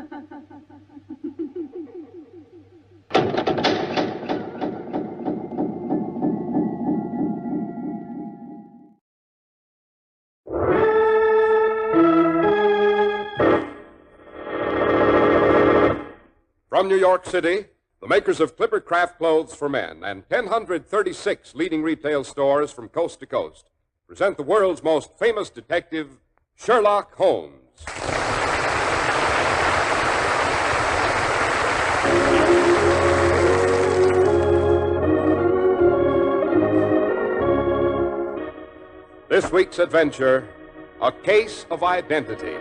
From New York City, the makers of Clipper Craft Clothes for Men and 1,036 leading retail stores from coast to coast present the world's most famous detective, Sherlock Holmes. This week's adventure, A Case of Identity.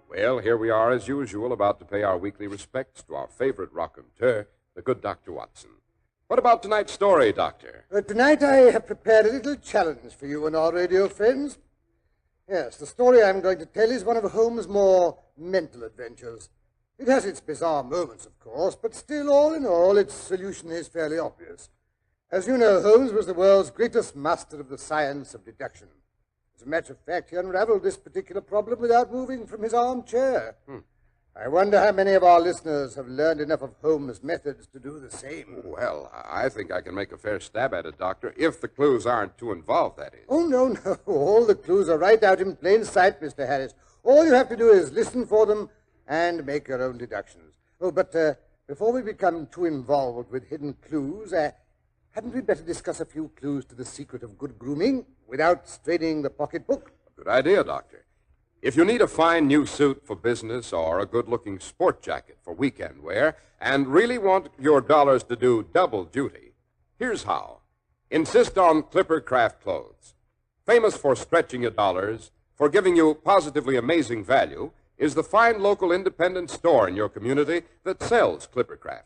Well, here we are, as usual, about to pay our weekly respects to our favorite raconteur, the good Dr. Watson. What about tonight's story, Doctor? Tonight I have prepared a little challenge for you and our radio friends. Yes, the story I'm going to tell is one of Holmes' more mental adventures. It has its bizarre moments, of course, but still, all in all, its solution is fairly obvious. As you know, Holmes was the world's greatest master of the science of deduction. As a matter of fact, he unraveled this particular problem without moving from his armchair. I wonder how many of our listeners have learned enough of Holmes' methods to do the same. Well, I think I can make a fair stab at it, Doctor, if the clues aren't too involved, that is. Oh, no. All the clues are right out in plain sight, Mr. Harris. All you have to do is listen for them and make your own deductions. Oh, but before we become too involved with hidden clues, hadn't we better discuss a few clues to the secret of good grooming without straining the pocketbook? Good idea, Doctor. If you need a fine new suit for business or a good-looking sport jacket for weekend wear and really want your dollars to do double duty, here's how. Insist on Clipper Craft Clothes. Famous for stretching your dollars, for giving you positively amazing value, is the fine local independent store in your community that sells Clipper Craft.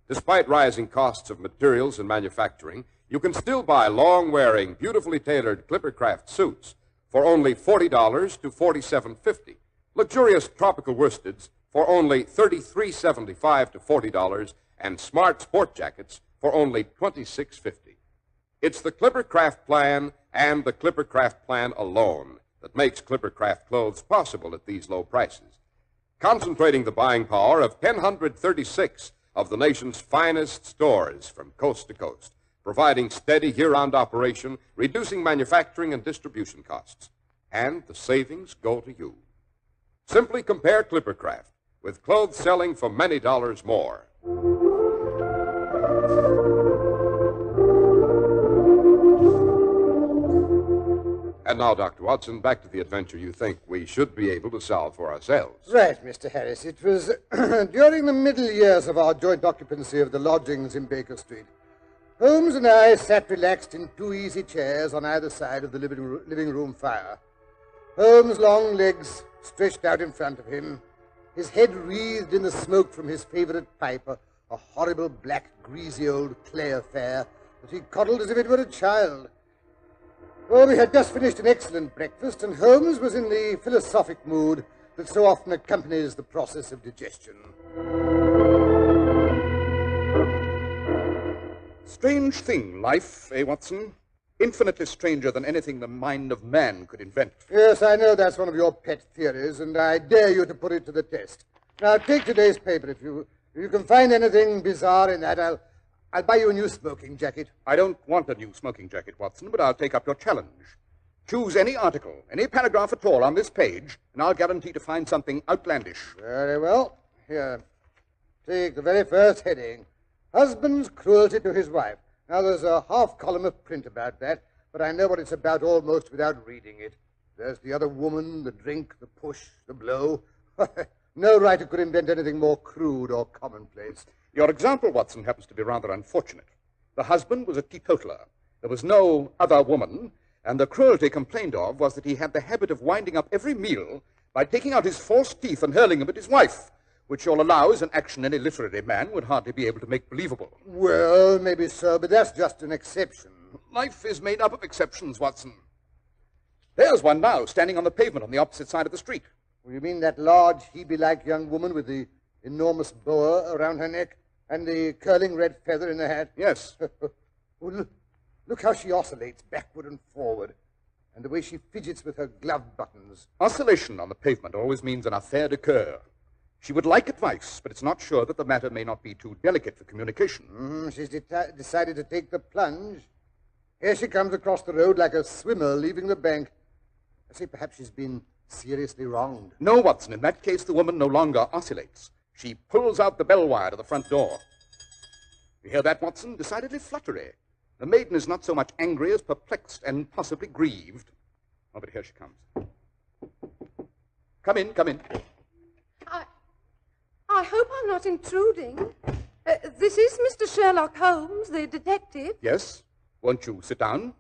Despite rising costs of materials and manufacturing, you can still buy long-wearing, beautifully tailored Clipper Craft suits for only $40 to $47.50. Luxurious tropical worsteds for only $33.75 to $40, and smart sport jackets for only $26.50. It's the Clipper Craft plan and the Clipper Craft plan alone that makes Clipper Craft clothes possible at these low prices. Concentrating the buying power of 1,036 of the nation's finest stores from coast to coast, providing steady year-round operation, reducing manufacturing and distribution costs. And the savings go to you. Simply compare Clipper Craft with clothes selling for many dollars more. And now, Dr. Watson, back to the adventure you think we should be able to solve for ourselves. Right, Mr. Harris. It was during the middle years of our joint occupancy of the lodgings in Baker Street. Holmes and I sat relaxed in two easy chairs on either side of the living room fire. Holmes' long legs stretched out in front of him, his head wreathed in the smoke from his favorite pipe, a horrible black, greasy old clay affair that he coddled as if it were a child. Oh, we had just finished an excellent breakfast, and Holmes was in the philosophic mood that so often accompanies the process of digestion. Strange thing, life, eh, Watson? Infinitely stranger than anything the mind of man could invent. Yes, I know that's one of your pet theories, and I dare you to put it to the test. Now, take today's paper. If you can find anything bizarre in that, I'll buy you a new smoking jacket. I don't want a new smoking jacket, Watson, but I'll take up your challenge. Choose any article, any paragraph at all on this page, and I'll guarantee to find something outlandish. Very well. Here, take the very first heading. Husband's cruelty to his wife. Now, there's a half column of print about that, but I know what it's about almost without reading it. There's the other woman, the drink, the push, the blow. No writer could invent anything more crude or commonplace. Your example, Watson, happens to be rather unfortunate. The husband was a teetotaler. There was no other woman, and the cruelty complained of was that he had the habit of winding up every meal by taking out his false teeth and hurling them at his wife, which you'll allow is an action any literary man would hardly be able to make believable. Well, maybe so, but that's just an exception. Life is made up of exceptions, Watson. There's one now, standing on the pavement on the opposite side of the street. Well, you mean that large, Hebe-like young woman with the enormous boa around her neck and the curling red feather in her hat? Yes. Well, look how she oscillates backward and forward. and the way she fidgets with her glove buttons. Oscillation on the pavement always means an affaire de coeur. She would like advice, but it's not sure that the matter may not be too delicate for communication. She's decided to take the plunge. Here she comes across the road like a swimmer leaving the bank. I say perhaps she's been seriously wronged. No, Watson. In that case, the woman no longer oscillates. She pulls out the bell wire to the front door. You hear that, Watson? Decidedly fluttery. The maiden is not so much angry as perplexed and possibly grieved. Oh, but here she comes. Come in, come in. I hope I'm not intruding. This is Mr. Sherlock Holmes, the detective. Yes? Won't you sit down?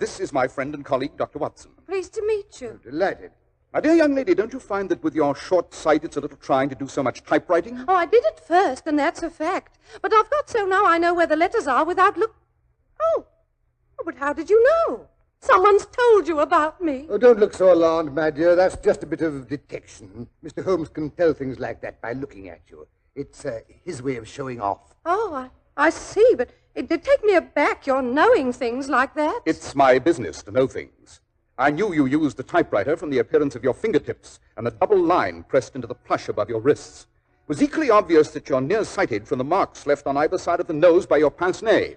This is my friend and colleague, Dr. Watson. Pleased to meet you. Delighted. My dear young lady, don't you find that with your short sight it's a little trying to do so much typewriting? Oh, I did at first, and that's a fact. But I've got so now I know where the letters are without Oh, but how did you know? Someone's told you about me. Oh, don't look so alarmed, my dear. That's just a bit of detection. Mr. Holmes can tell things like that by looking at you. It's his way of showing off. Oh, I see, but it did take me aback, your knowing things like that. It's my business to know things. I knew you used the typewriter from the appearance of your fingertips and the double line pressed into the plush above your wrists. It was equally obvious that you're nearsighted from the marks left on either side of the nose by your pince-nez.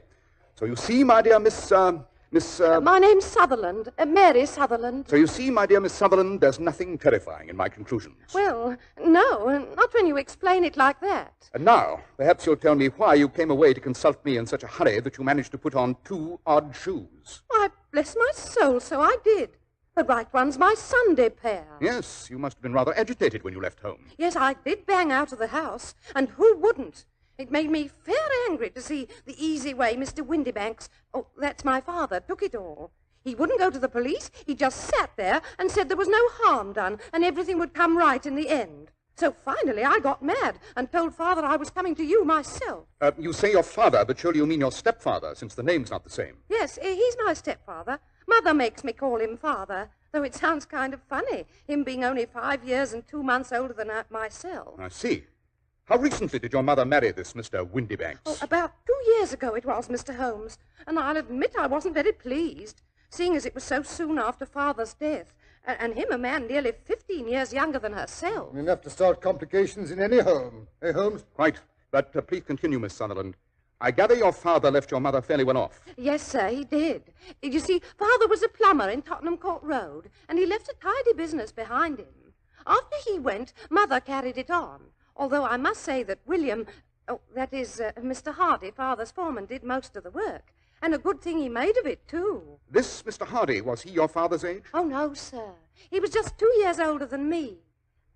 So you see, my dear Miss... My name's Sutherland, Mary Sutherland. So you see, my dear Miss Sutherland, there's nothing terrifying in my conclusions. Well, no, not when you explain it like that. And now, perhaps you'll tell me why you came away to consult me in such a hurry that you managed to put on 2 odd shoes. Why, bless my soul, so I did. The right one's my Sunday pair. Yes, you must have been rather agitated when you left home. Yes, I did bang out of the house, and who wouldn't? It made me fair angry to see the easy way Mr. Windybanks, oh, that's my father, took it all. He wouldn't go to the police. He just sat there and said there was no harm done and everything would come right in the end. So finally I got mad and told Father I was coming to you myself. You say your father, but surely you mean your stepfather, since the name's not the same. Yes, he's my stepfather. Mother makes me call him Father, though it sounds kind of funny, him being only 5 years and 2 months older than myself. I see. How recently did your mother marry this Mr. Windybanks? Oh, about 2 years ago it was, Mr. Holmes. And I'll admit I wasn't very pleased, seeing as it was so soon after Father's death. And him a man nearly 15 years younger than herself. Enough to start complications in any home. Eh, Holmes? Quite. But please continue, Miss Sutherland. I gather your father left your mother fairly well off. Yes, sir, he did. You see, Father was a plumber in Tottenham Court Road, and he left a tidy business behind him. After he went, Mother carried it on. Although I must say that William, that is, Mr. Hardy, Father's foreman, did most of the work. And a good thing he made of it, too. This Mr. Hardy, was he your father's age? Oh, no, sir. He was just 2 years older than me.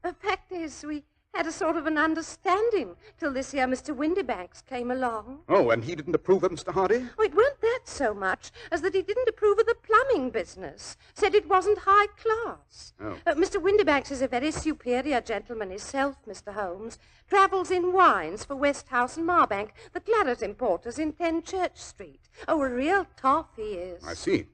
The fact is, we had a sort of an understanding till this year Mr. Windybanks came along. Oh, and he didn't approve of Mr. Hardy? Oh, it weren't that so much as that he didn't approve of the plumbing business. Said it wasn't high class. Oh. Mr. Windybanks is a very superior gentleman himself, Mr. Holmes. Travels in wines for Westhouse and Marbank, the claret importers in 10 Church Street. Oh, a real toff he is. I see.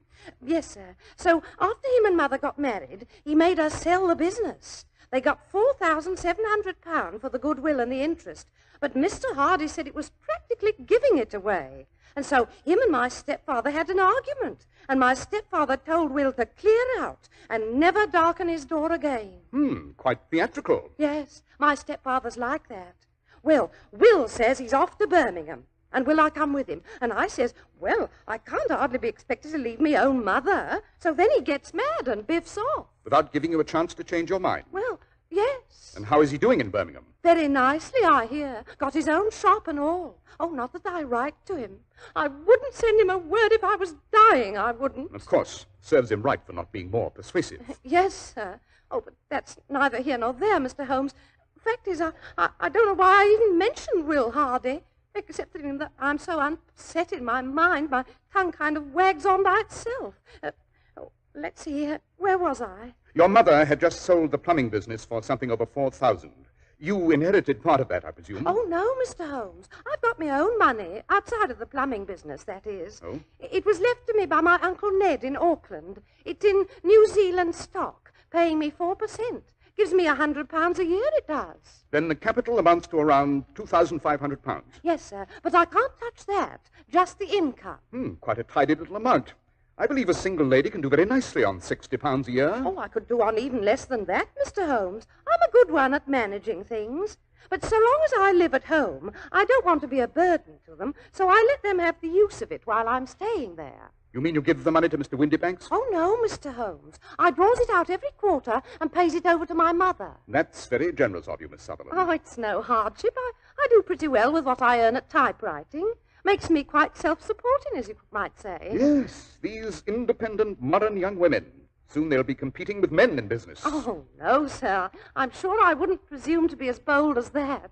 Yes, sir. So after him and Mother got married, he made us sell the business. They got £4,700 for the goodwill and the interest, but Mr. Hardy said it was practically giving it away. And so him and my stepfather had an argument, and my stepfather told Will to clear out and never darken his door again. Quite theatrical. Yes, my stepfather's like that. Well, Will says he's off to Birmingham, and will I come with him? And I says, well, I can't hardly be expected to leave me own mother. So then he gets mad and biffs off. Without giving you a chance to change your mind? Well, yes. And how is he doing in Birmingham? Very nicely, I hear. Got his own shop and all. Oh, not that I write to him. I wouldn't send him a word if I was dying, I wouldn't. Of course. Serves him right for not being more persuasive. Yes, sir. Oh, but that's neither here nor there, Mr. Holmes. The fact is, I don't know why I even mentioned Will Hardy. Except that I'm so upset in my mind, my tongue kind of wags on by itself. Let's see, where was I? Your mother had just sold the plumbing business for something over 4,000. You inherited part of that, I presume? Oh, no, Mr. Holmes. I've got my own money, outside of the plumbing business, that is. Oh? It was left to me by my Uncle Ned in Auckland. It's in New Zealand stock, paying me 4%. Gives me £100 a year, it does. Then the capital amounts to around £2,500. Yes, sir, but I can't touch that. Just the income. Quite a tidy little amount. I believe a single lady can do very nicely on £60 a year. Oh, I could do on even less than that, Mr. Holmes. I'm a good one at managing things. But so long as I live at home, I don't want to be a burden to them, so I let them have the use of it while I'm staying there. You mean you give the money to Mr. Windybanks? Oh, no, Mr. Holmes. I draws it out every quarter and pays it over to my mother. That's very generous of you, Miss Sutherland. Oh, it's no hardship. I do pretty well with what I earn at typewriting. Makes me quite self-supporting, as you might say. Yes, these independent, modern young women. Soon they'll be competing with men in business. Oh, no, sir. I'm sure I wouldn't presume to be as bold as that.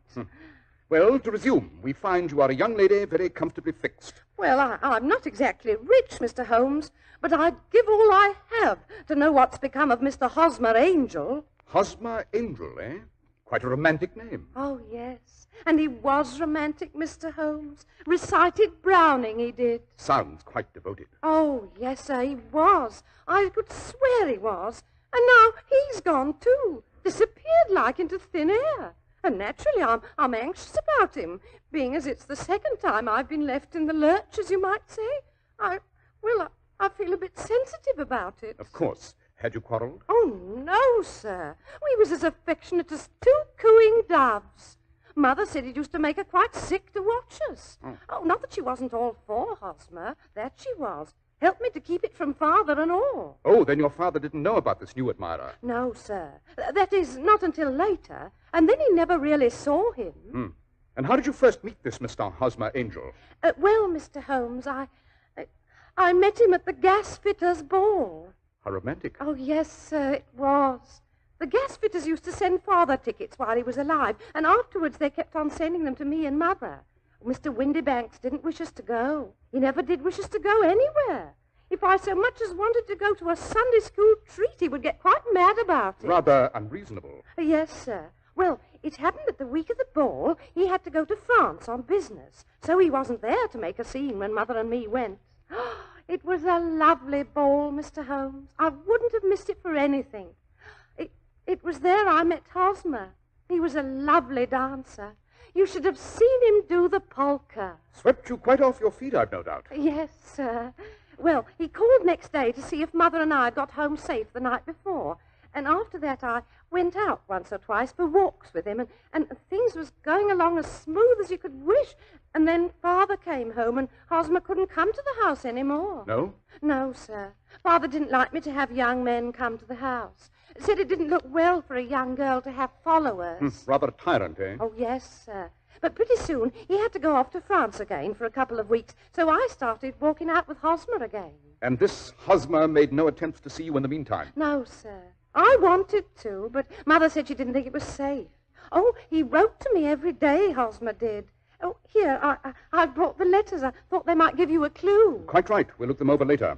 Well, to resume, we find you are a young lady very comfortably fixed. Well, I'm not exactly rich, Mr. Holmes, but I'd give all I have to know what's become of Mr. Hosmer Angel. Hosmer Angel, eh? Quite a romantic name. Oh, yes. And he was romantic, Mr. Holmes. Recited Browning, he did. Sounds quite devoted. Oh, yes, sir, he was. I could swear he was. And now he's gone, too. Disappeared like into thin air. And naturally, I'm anxious about him, being as it's the second time I've been left in the lurch, as you might say. I feel a bit sensitive about it. Of course. Had you quarreled? Oh, no, sir. We was as affectionate as two cooing doves. Mother said it used to make her quite sick to watch us. Oh, not that she wasn't all for Hosmer. That she was. Helped me to keep it from father and all. Oh, then your father didn't know about this new admirer. No, sir. That is, not until later. And then he never really saw him. And how did you first meet this Mr. Hosmer Angel? Well, Mr. Holmes, I met him at the gasfitter's ball. How romantic. Oh, yes, sir, it was. The gasfitters used to send father tickets while he was alive, and afterwards they kept on sending them to me and mother. Mr. Windybanks didn't wish us to go. He never did wish us to go anywhere. If I so much as wanted to go to a Sunday school treat, he would get quite mad about it. Rather unreasonable. Yes, sir. Well, it happened that the week of the ball, he had to go to France on business, so he wasn't there to make a scene when Mother and me went. It was a lovely ball, Mr. Holmes. I wouldn't have missed it for anything. It was there I met Hosmer. He was a lovely dancer. You should have seen him do the polka. Swept you quite off your feet, I've no doubt. Yes, sir. Well, he called next day to see if Mother and I got home safe the night before. And after that, I went out once or twice for walks with him, and things was going along as smooth as you could wish. And then Father came home, and Hosmer couldn't come to the house anymore. No? No, sir. Father didn't like me to have young men come to the house. Said it didn't look well for a young girl to have followers. Rather a tyrant, eh? Oh, yes, sir. But pretty soon he had to go off to France again for a couple of weeks, so I started walking out with Hosmer again. And this Hosmer made no attempts to see you in the meantime? No, sir. I wanted to, but Mother said she didn't think it was safe. Oh, he wrote to me every day, Hosmer did. Oh, here, I brought the letters. I thought they might give you a clue. Quite right. We'll look them over later.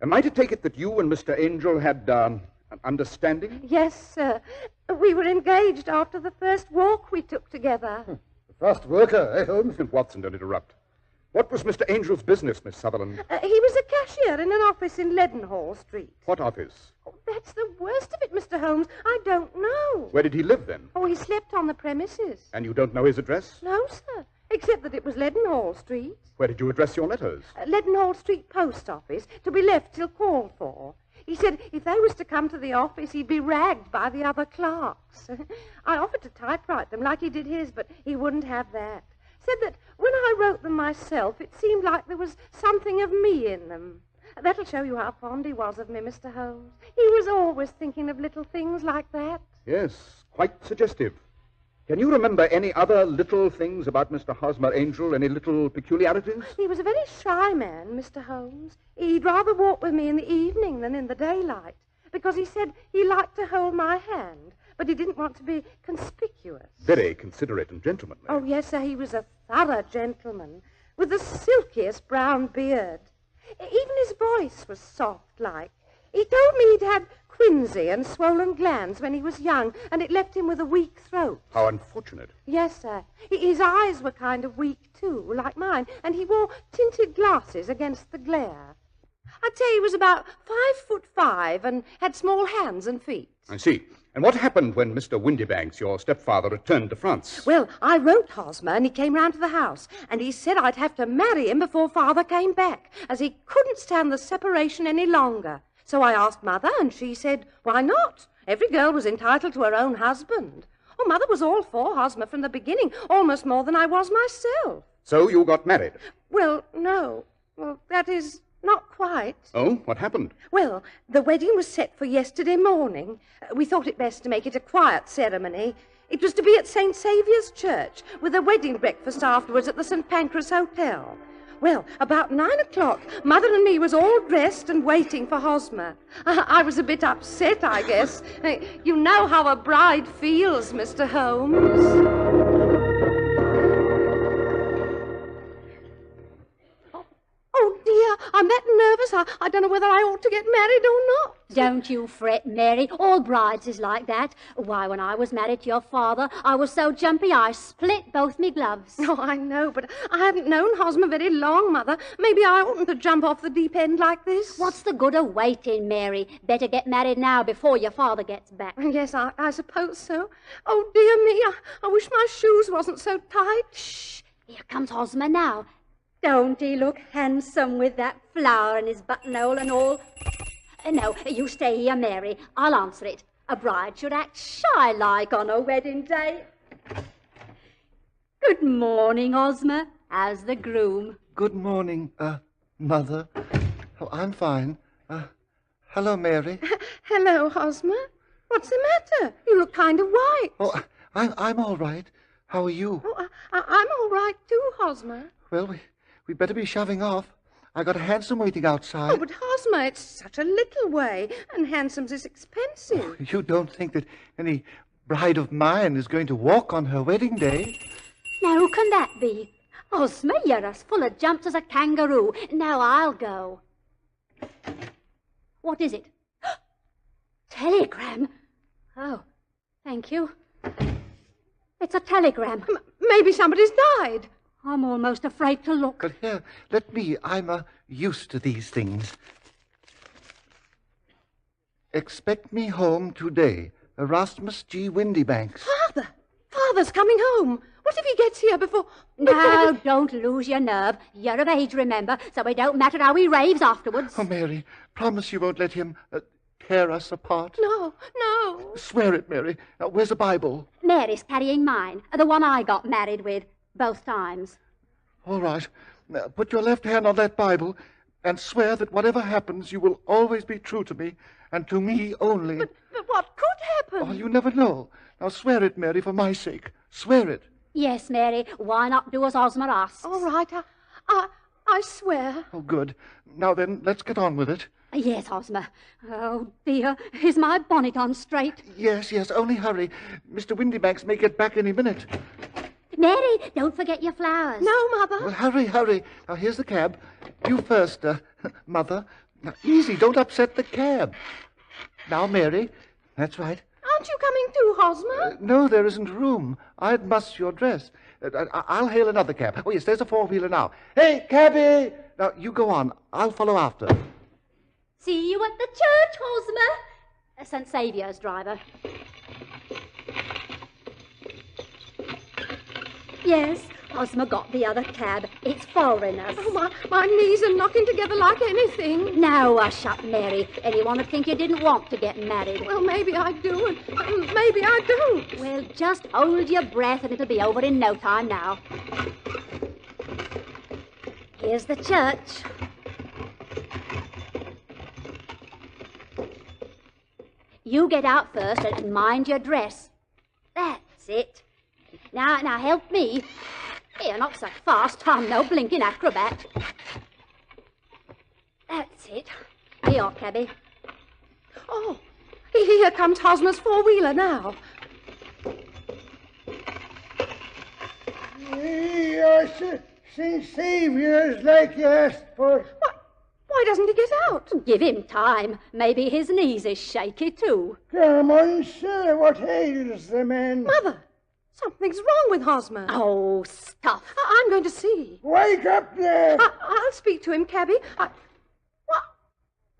Am I to take it that you and Mr. Angel had an understanding? Yes, sir. We were engaged after the first walk we took together. The first worker, eh, Holmes? Watson, don't interrupt. What was Mr. Angel's business, Miss Sutherland? He was a cashier in an office in Leadenhall Street. What office? Oh, that's the worst of it, Mr. Holmes. I don't know. Where did he live, then? Oh, he slept on the premises. And you don't know his address? No, sir, except that it was Leadenhall Street. Where did you address your letters? Leadenhall Street Post Office, to be left till called for. He said if they was to come to the office, he'd be ragged by the other clerks. I offered to typewrite them like he did his, but he wouldn't have that. Said that when I wrote them myself, it seemed like there was something of me in them. That'll show you how fond he was of me, Mr. Holmes. He was always thinking of little things like that. Yes, quite suggestive. Can you remember any other little things about Mr. Hosmer Angel? Any little peculiarities? He was a very shy man, Mr. Holmes. He'd rather walk with me in the evening than in the daylight, because he said he liked to hold my hand, but he didn't want to be conspicuous. Very considerate and gentlemanly. Oh, yes, sir, he was a thorough gentleman, with the silkiest brown beard. Even his voice was soft-like. He told me he'd had quinsy and swollen glands when he was young, and it left him with a weak throat. How unfortunate. Yes, sir. His eyes were kind of weak, too, like mine, and he wore tinted glasses against the glare. I'd say he was about 5'5" and had small hands and feet. I see. And what happened when Mr. Windybanks, your stepfather, returned to France? Well, I wrote Hosmer, and he came round to the house, and he said I'd have to marry him before Father came back, as he couldn't stand the separation any longer. So I asked Mother, and she said, why not? Every girl was entitled to her own husband. Oh, Mother was all for Hosmer from the beginning, almost more than I was myself. So you got married? Well, no. Well, that is... not quite. Oh, what happened? Well, the wedding was set for yesterday morning. We thought it best to make it a quiet ceremony. It was to be at St. Saviour's Church, with a wedding breakfast afterwards at the St. Pancras Hotel. Well, about 9 o'clock, Mother and me was all dressed and waiting for Hosmer. I was a bit upset, I guess. You know how a bride feels, Mr. Holmes. Oh, dear, I'm that nervous. I don't know whether I ought to get married or not. Don't you fret, Mary. All brides is like that. Why, when I was married to your father, I was so jumpy I split both me gloves. Oh, I know, but I haven't known Hosmer very long, Mother. Maybe I oughtn't to jump off the deep end like this. What's the good of waiting, Mary? Better get married now before your father gets back. Yes, I suppose so. Oh, dear me, I wish my shoes wasn't so tight. Shh, here comes Hosmer now. Don't he look handsome with that flower in his buttonhole and all? No, you stay here, Mary. I'll answer it. A bride should act shy-like on her wedding day. Good morning, Hosmer. How's the groom? Good morning, Mother. Oh, I'm fine. Hello, Mary. Hello, Hosmer. What's the matter? You look kind of white. Oh, I'm all right. How are you? Oh, I'm all right too, Hosmer. Well, we'd better be shoving off. I got a hansom waiting outside. Oh, but Hosmer, it's such a little way, and hansoms is expensive. You don't think that any bride of mine is going to walk on her wedding day? Now, who can that be? Hosmer, you're as full of jumps as a kangaroo. Now I'll go. What is it? Telegram? Oh, thank you. It's a telegram. Maybe somebody's died. I'm almost afraid to look. But here, let me. I'm used to these things. Expect me home today. Erasmus G. Windybanks. Father's coming home. What if he gets here before... No, don't lose your nerve. You're of age, remember, so it don't matter how he raves afterwards. Oh, Mary, promise you won't let him tear us apart. No. Swear it, Mary. Now, where's the Bible? Mary's carrying mine, the one I got married with, both times. All right. Now, put your left hand on that Bible and swear that whatever happens, you will always be true to me and to me only. But what could happen? Oh, you never know. Now, swear it, Mary, for my sake. Swear it. Yes, Mary. Why not do as Hosmer asks? All right, I swear. Oh, good. Now then, let's get on with it. Yes, Hosmer. Oh, dear. Is my bonnet on straight? Yes, only hurry. Mr. Windybanks may get back any minute. Mary, don't forget your flowers. No, Mother. Well, hurry. Now, here's the cab. You first, Mother. Now, easy, don't upset the cab. Now, Mary. That's right. Aren't you coming too, Hosmer? No, there isn't room. I'd muss your dress. I'll hail another cab. Oh, yes, there's a four-wheeler now. Hey, cabby! Now, you go on. I'll follow after. See you at the church, Hosmer. St. Saviour's driver. Yes, Hosmer got the other cab. It's foreigners. Oh, my knees are knocking together like anything. Now hush up, Mary. Anyone would think you didn't want to get married. Well, maybe I do, and maybe I don't. Well, just hold your breath and it'll be over in no time now. Here's the church. You get out first and mind your dress. That's it. Now help me. Here, not so fast. I'm no blinking acrobat. That's it. Here you are, cabby. Oh, here comes Hosmer's four-wheeler now. St. Saviour's like you asked for. Why doesn't he get out? Give him time. Maybe his knees is shaky too. Come on, sir. What ails the man? Mother, something's wrong with Hosmer. Oh, stuff. I'm going to see. Wake up there. I'll speak to him, cabby.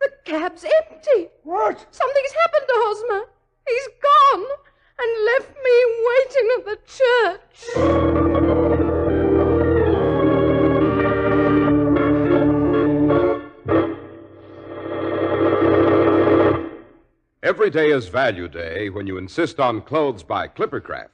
The cab's empty. What? Something's happened to Hosmer. He's gone and left me waiting at the church. Every day is value day when you insist on clothes by Clippercraft.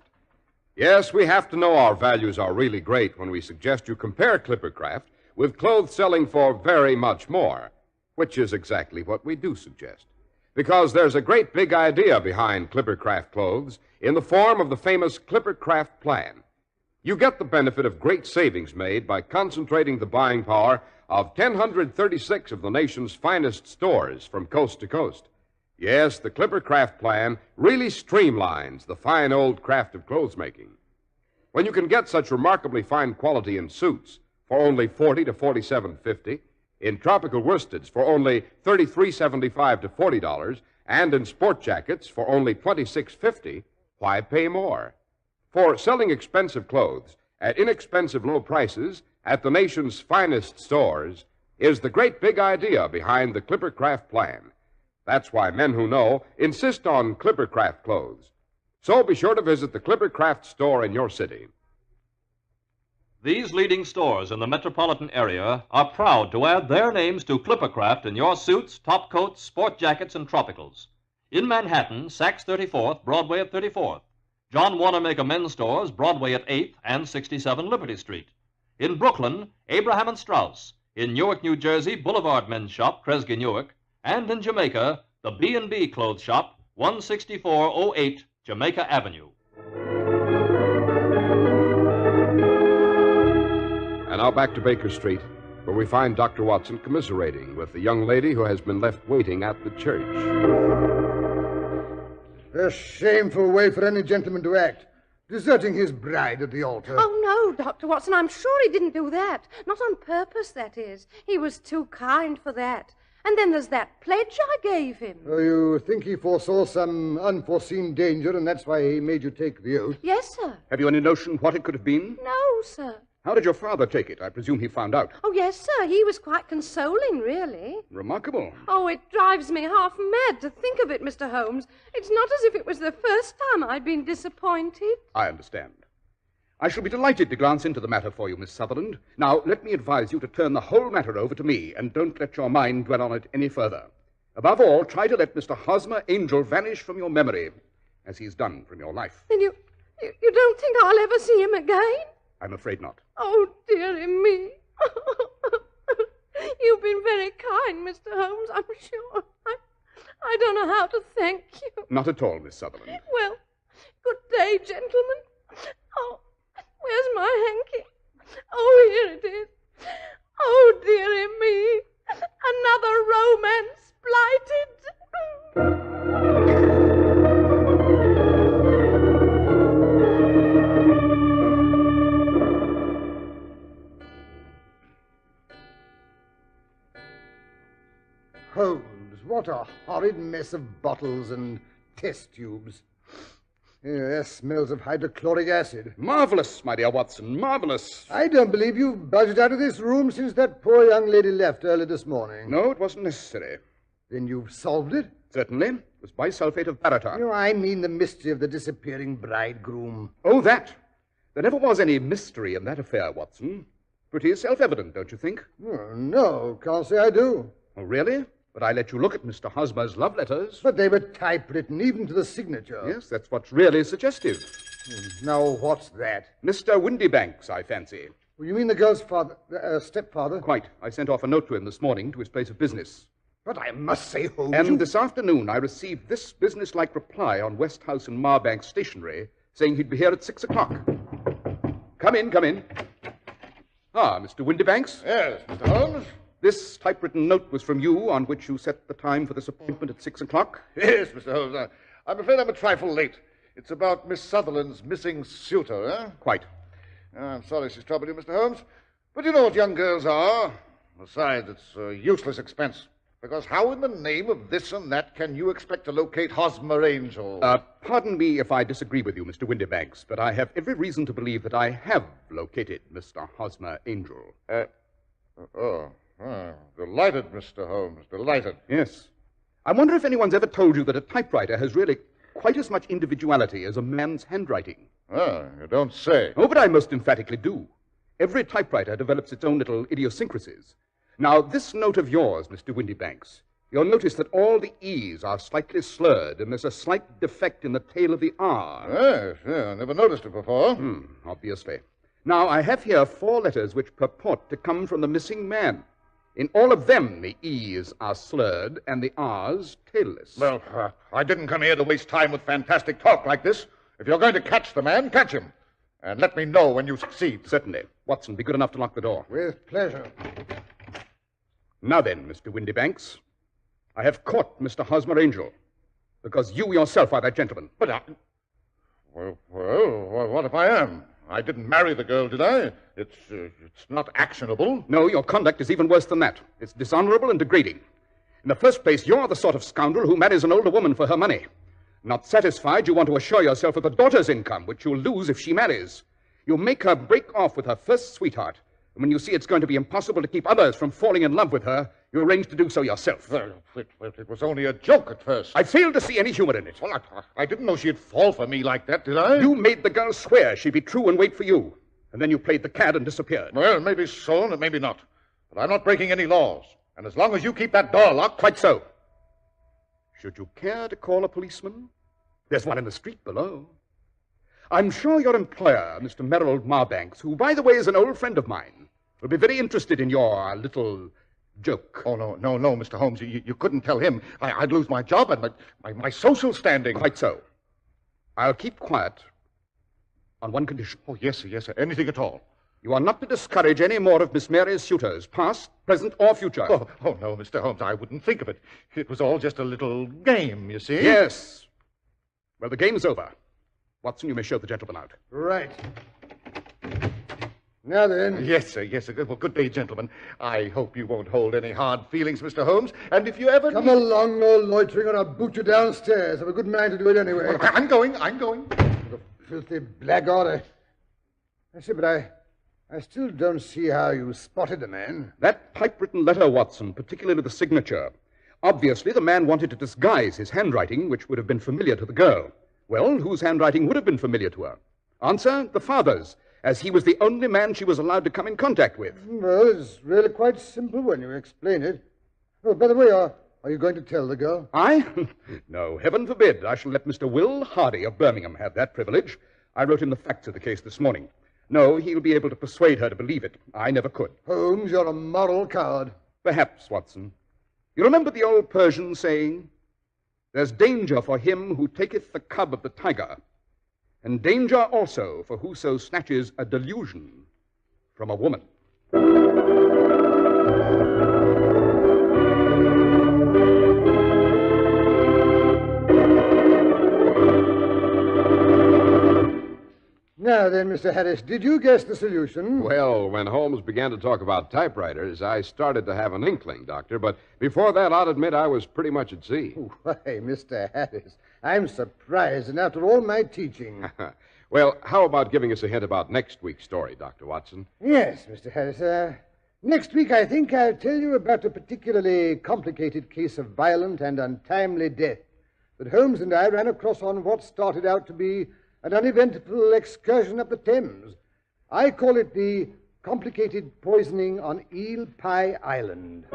Yes, we have to know our values are really great when we suggest you compare Clippercraft with clothes selling for very much more, which is exactly what we do suggest. Because there's a great big idea behind Clippercraft clothes in the form of the famous Clippercraft plan. You get the benefit of great savings made by concentrating the buying power of 1,036 of the nation's finest stores from coast to coast. Yes, the Clippercraft plan really streamlines the fine old craft of clothes making. When you can get such remarkably fine quality in suits for only $40 to $47.50, in tropical worsteds for only $33.75 to $40, and in sport jackets for only $26.50, why pay more? For selling expensive clothes at inexpensive low prices at the nation's finest stores is the great big idea behind the Clippercraft plan. That's why men who know insist on Clippercraft clothes. So be sure to visit the Clippercraft store in your city. These leading stores in the metropolitan area are proud to add their names to Clippercraft in your suits, top coats, sport jackets, and tropicals. In Manhattan, Saks 34th, Broadway at 34th. John Wanamaker Men's Stores, Broadway at 8th and 67 Liberty Street. In Brooklyn, Abraham and Strauss. In Newark, New Jersey, Boulevard Men's Shop, Kresge Newark. And in Jamaica, the B&B Clothes Shop, 16408 Jamaica Avenue. And now back to Baker Street, where we find Dr. Watson commiserating with the young lady who has been left waiting at the church. A shameful way for any gentleman to act, deserting his bride at the altar. Oh, no, Dr. Watson, I'm sure he didn't do that. Not on purpose, that is. He was too kind for that. And then there's that pledge I gave him. Oh, you think he foresaw some unforeseen danger, and that's why he made you take the oath? Yes, sir. Have you any notion what it could have been? No, sir. How did your father take it? I presume he found out. Oh, yes, sir. He was quite consoling, really. Remarkable. Oh, it drives me half mad to think of it, Mr. Holmes. It's not as if it was the first time I'd been disappointed. I understand. I shall be delighted to glance into the matter for you, Miss Sutherland. Now, let me advise you to turn the whole matter over to me, and don't let your mind dwell on it any further. Above all, try to let Mr. Hosmer Angel vanish from your memory, as he's done from your life. Then you don't think I'll ever see him again? I'm afraid not. Oh, dearie me. You've been very kind, Mr. Holmes, I'm sure. I don't know how to thank you. Not at all, Miss Sutherland. Well, good day, gentlemen. Oh, where's my hanky? Oh, here it is. Oh, dearie me. Another romance blighted. Holmes, what a horrid mess of bottles and test tubes. That smells of hydrochloric acid. Marvelous, my dear Watson, marvelous. I don't believe you've buzzed out of this room since that poor young lady left early this morning. No, it wasn't necessary. Then you've solved it? Certainly. It was bisulfate of baryton. No, I mean the mystery of the disappearing bridegroom. Oh, that. There never was any mystery in that affair, Watson. Pretty self-evident, don't you think? Oh, no, can't say I do. Oh, really? But I let you look at Mr. Hosmer's love letters. But they were typewritten, even to the signature. Yes, that's what's really suggestive. Now, what's that? Mr. Windybanks, I fancy. Well, you mean the girl's father, stepfather? Quite. I sent off a note to him this morning to his place of business. But I must say, Holmes, And this afternoon I received this businesslike reply on West House and Marbank stationery saying he'd be here at 6 o'clock. Come in, come in. Ah, Mr. Windybanks. Yes, Mr. Holmes? This typewritten note was from you on which you set the time for this appointment at 6 o'clock? Yes, Mr. Holmes. I'm afraid I'm a trifle late. It's about Miss Sutherland's missing suitor, eh? Quite. I'm sorry she's troubled you, Mr. Holmes. But you know what young girls are. Besides, it's a useless expense. Because how in the name of this and that can you expect to locate Hosmer Angel? Pardon me if I disagree with you, Mr. Windybanks, but I have every reason to believe that I have located Mr. Hosmer Angel. Oh. Ah, delighted, Mr. Holmes, delighted. Yes. I wonder if anyone's ever told you that a typewriter has really quite as much individuality as a man's handwriting. Ah, you don't say. Oh, but I most emphatically do. Every typewriter develops its own little idiosyncrasies. Now, this note of yours, Mr. Windybanks, you'll notice that all the E's are slightly slurred, and there's a slight defect in the tail of the R. Yes, yeah, I never noticed it before. Obviously. Now, I have here 4 letters which purport to come from the missing man. In all of them, the E's are slurred and the R's tailless. Well, I didn't come here to waste time with fantastic talk like this. If you're going to catch the man, catch him. And let me know when you succeed. Certainly. Watson, be good enough to lock the door. With pleasure. Now then, Mr. Windybanks, I have caught Mr. Hosmer Angel, because you yourself are that gentleman. But Well, what if I am? I didn't marry the girl, did I? It's not actionable. No, your conduct is even worse than that. It's dishonorable and degrading. In the first place, you're the sort of scoundrel who marries an older woman for her money. Not satisfied, you want to assure yourself of the daughter's income, which you'll lose if she marries. You'll make her break off with her first sweetheart. And when you see it's going to be impossible to keep others from falling in love with her, you arrange to do so yourself. Well, it was only a joke at first. I failed to see any humor in it. Well, I didn't know she'd fall for me like that, did I? You made the girl swear she'd be true and wait for you. And then you played the cad and disappeared. Well, maybe so, and maybe not. But I'm not breaking any laws. And as long as you keep that door locked... Quite so. Should you care to call a policeman? There's one in the street below. I'm sure your employer, Mr. Merrill Marbanks, who, by the way, is an old friend of mine, will be very interested in your little joke. Oh, no, Mr. Holmes. You couldn't tell him. I'd lose my job and my social standing. Quite so. I'll keep quiet on one condition. Oh, yes, sir. Anything at all. You are not to discourage any more of Miss Mary's suitors, past, present, or future. Oh, no, Mr. Holmes. I wouldn't think of it. It was all just a little game, you see. Yes. Well, the game's over. Watson, you may show the gentleman out. Right. Now then. Yes, sir. Well, good day, gentlemen. I hope you won't hold any hard feelings, Mr. Holmes. And if you ever... Come along, no loitering, or I'll boot you downstairs. I'm a good man to do it anyway. Well, I'm going. The filthy blackguard. I say, but I still don't see how you spotted the man. That typewritten letter, Watson, particularly the signature. Obviously, the man wanted to disguise his handwriting, which would have been familiar to the girl. Well, whose handwriting would have been familiar to her? Answer, the father's, as he was the only man she was allowed to come in contact with. Well, it's really quite simple when you explain it. Oh, by the way, are you going to tell the girl? I? No, heaven forbid. I shall let Mr. Will Hardy of Birmingham have that privilege. I wrote him the facts of the case this morning. No, he'll be able to persuade her to believe it. I never could. Holmes, you're a moral coward. Perhaps, Watson. You remember the old Persian saying, "There's danger for him who taketh the cub of the tiger, and danger also for whoso snatches a delusion from a woman." Now then, Mr. Harris, did you guess the solution? Well, when Holmes began to talk about typewriters, I started to have an inkling, Doctor. But before that, I'll admit I was pretty much at sea. Why, Mr. Harris, I'm surprised, and after all my teaching. Well, how about giving us a hint about next week's story, Dr. Watson? Yes, Mr. Harris. Next week, I think I'll tell you about a particularly complicated case of violent and untimely death that Holmes and I ran across on what started out to be an uneventful excursion up the Thames. I call it the complicated poisoning on Eel Pie Island.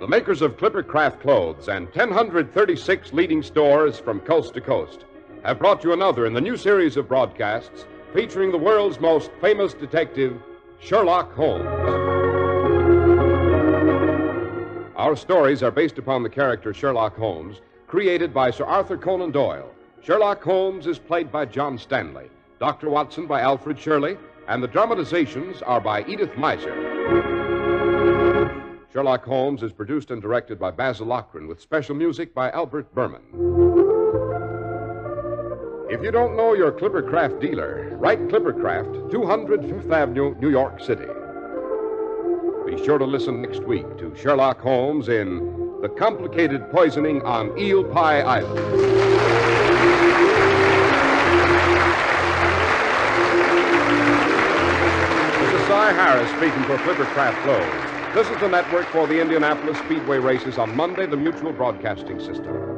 The makers of Clipper Craft Clothes and 1,036 leading stores from coast to coast have brought you another in the new series of broadcasts featuring the world's most famous detective, Sherlock Holmes. Our stories are based upon the character Sherlock Holmes, created by Sir Arthur Conan Doyle. Sherlock Holmes is played by John Stanley, Dr. Watson by Alfred Shirley, and the dramatizations are by Edith Meiser. Sherlock Holmes is produced and directed by Basil Lochran, with special music by Albert Berman. If you don't know your Clippercraft dealer, write Clippercraft, 200 Fifth Avenue, New York City. Be sure to listen next week to Sherlock Holmes in The Complicated Poisoning on Eel Pie Island. Guy Harris speaking for Clippercraft Clothes. This is the network for the Indianapolis Speedway races on Monday, the Mutual Broadcasting System.